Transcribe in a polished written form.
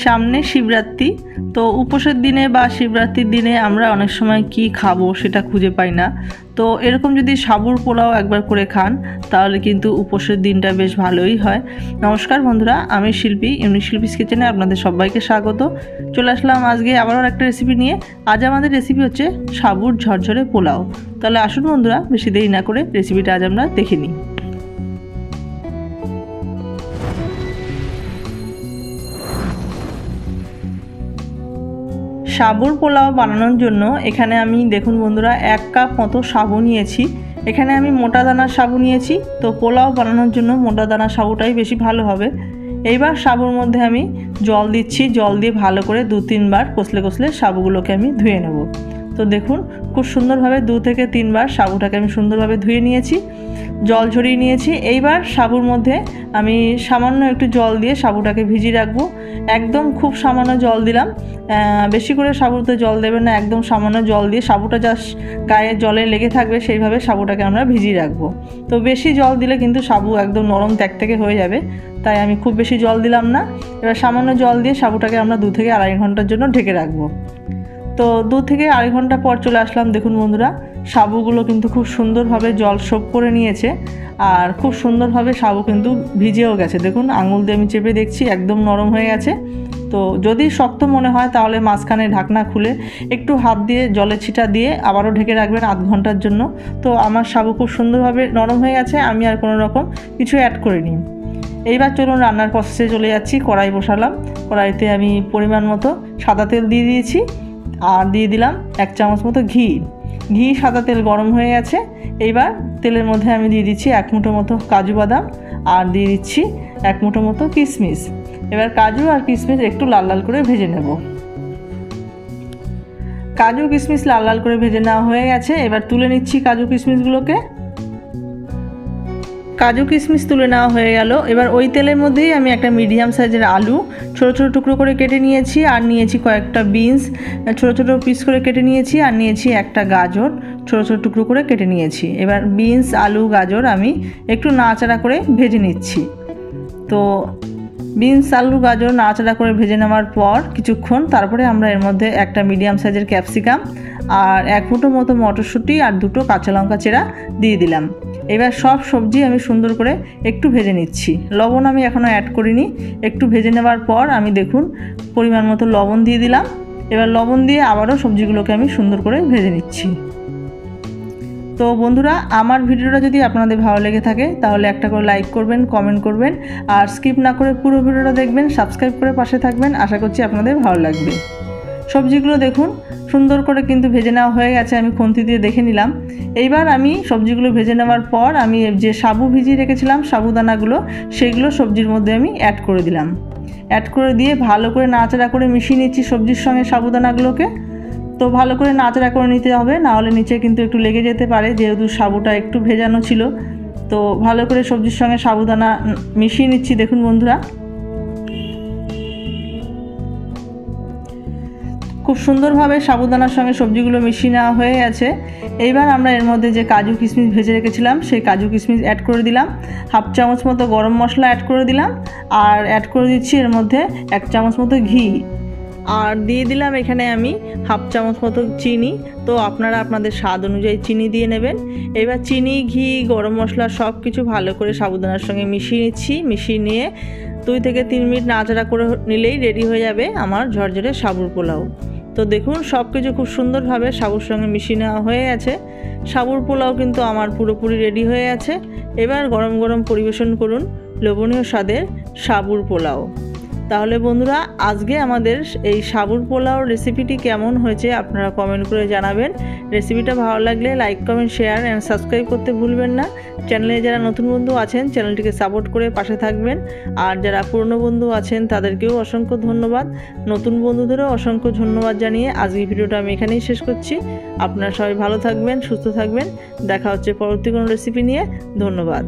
সামনে শিবরাত্রি, তো উপোসের দিনে বা শিবরাত্রির দিনে আমরা অনেক সময় কি খাবো সেটা খুঁজে পাই না। তো এরকম যদি সাবুর পোলাও একবার করে খান তাহলে কিন্তু উপোসের দিনটা বেশ ভালোই হয়। নমস্কার বন্ধুরা, আমি শিল্পী, ইউনিক শিল্পীস কিচেনে আপনাদের সবাইকে স্বাগত। চলে আসলাম আজকে আবারও একটা রেসিপি নিয়ে। আজ আমাদের রেসিপি হচ্ছে সাবুর ঝরঝরে পোলাও। তাহলে আসুন বন্ধুরা, বেশি দেরি না করে রেসিপিটা আজ আমরা দেখে নিই। সাবুর পোলাও বানানোর জন্য এখানে আমি দেখুন বন্ধুরা 1 কাপ মতো সাবু নিয়েছি। এখানে আমি মোটা দানার সাবু নিয়েছি, তো পোলাও বানানোর জন্য মোটা দানার সাবুটাই বেশি ভালো হবে। এইবার সাবুর মধ্যে আমি জল দিচ্ছি, জল দিয়ে ভালো করে 2-3 বার কষলে কষলে সাবুগুলোকে আমি ধুয়ে নেব। তো দেখুন খুব সুন্দরভাবে 2 থেকে 3 বার সাবুটাকে আমি সুন্দরভাবে ধুয়ে নিয়েছি, জল ঝরিয়ে নিয়েছি। এইবার সাবুর মধ্যে আমি সামান্য একটু জল দিয়ে সাবুটাকে ভিজিয়ে রাখবো। একদম খুব সামান্য জল দিলাম, বেশি করে সাবুতে জল দেবেন না, একদম সামান্য জল দিয়ে সাবুটা জাস্ট গায়ে জলে লেগে থাকবে সেইভাবে সাবুটাকে আমরা ভিজিয়ে রাখবো। তো বেশি জল দিলে কিন্তু সাবু একদম নরম ত্যাকত্যাকে হয়ে যাবে, তাই আমি খুব বেশি জল দিলাম না। এবার সামান্য জল দিয়ে সাবুটাকে আমরা 2 থেকে আড়াই ঘন্টার জন্য ঢেকে রাখবো। তো 2 থেকে আড়াই ঘন্টা পর চলে আসলাম। দেখুন বন্ধুরা, সাবুগুলো কিন্তু খুব সুন্দরভাবে জল শোপ করে নিয়েছে আর খুব সুন্দরভাবে সাবু কিন্তু ভিজেও গেছে। দেখুন আঙুল দিয়ে আমি চেপে দেখছি একদম নরম হয়ে গেছে। তো যদি শক্ত মনে হয় তাহলে মাঝখানে ঢাকনা খুলে একটু হাত দিয়ে জলের ছিটা দিয়ে আবারও ঢেকে রাখবেন আধ ঘন্টার জন্য। তো আমার সাবু খুব সুন্দরভাবে নরম হয়ে গেছে, আমি আর কোনো রকম কিছু অ্যাড করিনি। এইবার চলুন রান্নার প্রসেসে চলে যাচ্ছি। কড়াই বসালাম, কড়াইতে আমি পরিমাণ মতো সাদা তেল দিয়ে দিয়েছি আর দিয়ে দিলাম 1 চামচ মতো ঘি। সাদা তেল গরম হয়ে গেছে। এইবার তেলের মধ্যে আমি দিয়ে দিচ্ছি 1 মুঠো মতো কাজু বাদাম আর দিয়ে দিচ্ছি 1 মুঠো মতো কিশমিশ। এবার কাজু আর কিশমিশ একটু লাল লাল করে ভেজে নেব। কাজু কিশমিশ লাল লাল করে ভেজে নেওয়া হয়ে গেছে। এবার তুলে নিচ্ছি কাজু কিশমিশগুলোকে। কাজু কিশমিশ তুলে নেওয়া হয়ে গেল। এবার ওই তেলের মধ্যেই আমি একটা মিডিয়াম সাইজের আলু ছোট ছোট টুকরো করে কেটে নিয়েছি আর নিয়েছি কয়েকটা বিনস ছোট ছোট পিস করে কেটে নিয়েছি আর নিয়েছি একটা গাজর ছোট ছোট টুকরো করে কেটে নিয়েছি। এবার বিনস, আলু, গাজর আমি একটু নাড়াচাড়া করে ভেজে নিচ্ছি। তো বিনস, আলু, গাজর নাড়াচাড়া করে ভেজে নেওয়ার পর কিছুক্ষণ তারপরে আমরা এর মধ্যে একটা মিডিয়াম সাইজের ক্যাপসিকাম আর 1 মুঠো মতো মটরশুঁটি আর 2টো কাঁচা লঙ্কা চেরা দিয়ে দিলাম। এবার সব সবজি আমি সুন্দর করে একটু ভেজে নিচ্ছি। লবণ আমি এখনও অ্যাড করিনি। একটু ভেজে নেওয়ার পর আমি দেখুন পরিমাণ মতো লবণ দিয়ে দিলাম। এবার লবণ দিয়ে আবারও সবজিগুলোকে আমি সুন্দর করে ভেজে নিচ্ছি। তো বন্ধুরা, আমার ভিডিওটা যদি আপনাদের ভালো লেগে থাকে তাহলে একটা করে লাইক করবেন, কমেন্ট করবেন আর স্কিপ না করে পুরো ভিডিওটা দেখবেন, সাবস্ক্রাইব করে পাশে থাকবেন। আশা করছি আপনাদের ভালো লাগবে। সবজিগুলো দেখুন সুন্দর করে কিন্তু ভেজে নেওয়া হয়ে গেছে, আমি খুন্তি দিয়ে দেখে নিলাম। এইবার আমি সবজিগুলো ভেজে নেওয়ার পর আমি যে সাবু ভিজিয়ে রেখেছিলাম সাবুদানাগুলো সেগুলো সবজির মধ্যে আমি অ্যাড করে দিলাম। অ্যাড করে দিয়ে ভালো করে নাড়াচাড়া করে মিশিয়ে নিচ্ছি সবজির সঙ্গে সাবুদানাগুলোকে। তো ভালো করে নাড়াচাড়া করে নিতে হবে, নাহলে নিচে কিন্তু একটু লেগে যেতে পারে যেহেতু সাবুটা একটু ভেজানো ছিল। তো ভালো করে সবজির সঙ্গে সাবুদানা মিশিয়ে নিচ্ছি। দেখুন বন্ধুরা, খুব সুন্দরভাবে সাবুদানার সঙ্গে সবজিগুলো মিশিয়ে নেওয়া হয়ে গেছে। এইবার আমরা এর মধ্যে যে কাজু কিশমিশ ভেজে রেখেছিলাম সেই কাজু কিশমিশ অ্যাড করে দিলাম। 1/2 চামচ মতো গরম মশলা অ্যাড করে দিলাম আর অ্যাড করে দিচ্ছি এর মধ্যে 1 চামচ মতো ঘি আর দিয়ে দিলাম এখানে আমি 1/2 চামচ মতো চিনি। তো আপনারা আপনাদের স্বাদ অনুযায়ী চিনি দিয়ে নেবেন। এবার চিনি, ঘি, গরম মশলা সব কিছু ভালো করে সাবুদানার সঙ্গে মিশিয়ে নিচ্ছি। মিশিয়ে নিয়ে 2 থেকে 3 মিনিট নাড়াচাড়া করে নিলেই রেডি হয়ে যাবে আমার ঝরঝরে সাবুর পোলাও। তো দেখুন সব কিছু খুব সুন্দরভাবে সাবুর সঙ্গে মিশিয়ে নেওয়া হয়ে গেছে। সাবুর পোলাও কিন্তু আমার পুরোপুরি রেডি হয়ে গেছে। এবার গরম গরম পরিবেশন করুন লোভনীয় স্বাদের সাবুর পোলাও। তাহলে বন্ধুরা, আজকে আমাদের এই সাবুর পোলাও রেসিপিটি কেমন হয়েছে আপনারা কমেন্ট করে জানাবেন। রেসিপিটা ভালো লাগলে like, comment, share and subscribe করতে ভুলবেন না। চ্যানেলে যারা নতুন বন্ধু আছেন চ্যানেলটিকে সাপোর্ট করে পাশে থাকবেন আর যারা পুরনো বন্ধু আছেন তাদেরকেও অসংখ্য ধন্যবাদ। নতুন বন্ধুদেরও অসংখ্য ধন্যবাদ জানিয়ে আজকের ভিডিওটা আমি এখানেই শেষ করছি। আপনারা সবাই ভালো থাকবেন, সুস্থ থাকবেন। দেখা হচ্ছে পরবর্তী কোনো রেসিপি নিয়ে। ধন্যবাদ।